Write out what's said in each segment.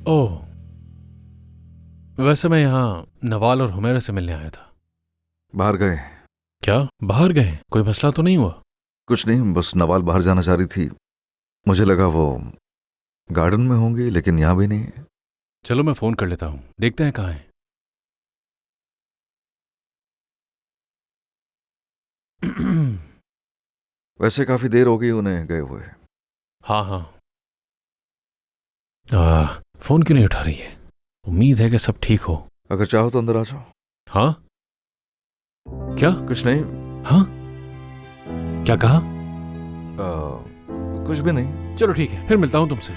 ओह, वैसे मैं यहाँ नवाल और हुमैरा से मिलने आया था। बाहर गए? क्या बाहर गए? कोई मसला तो नहीं हुआ? कुछ नहीं, बस नवाल बाहर जाना चाह रही थी। मुझे लगा वो गार्डन में होंगे, लेकिन यहाँ भी नहीं है। चलो मैं फोन कर लेता हूँ, देखते हैं कहाँ है। वैसे काफी देर हो गई उन्हें गए हुए। हाँ हाँ। फोन क्यों नहीं उठा रही है? उम्मीद है कि सब ठीक हो। अगर चाहो तो अंदर आ जाओ। हाँ? क्या? कुछ नहीं। हाँ? क्या कहा? कुछ भी नहीं। चलो ठीक है, फिर मिलता हूं तुमसे।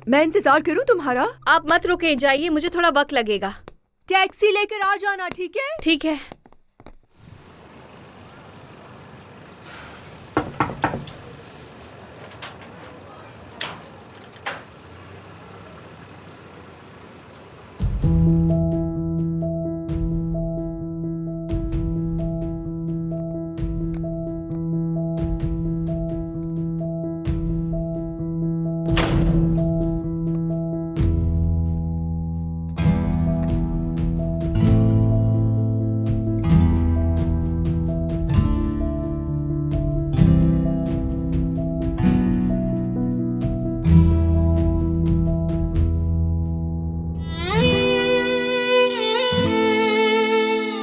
मैं इंतजार करूं तुम्हारा? आप मत रुके, जाइए, मुझे थोड़ा वक्त लगेगा। टैक्सी लेकर आ जाना, ठीक है? ठीक है।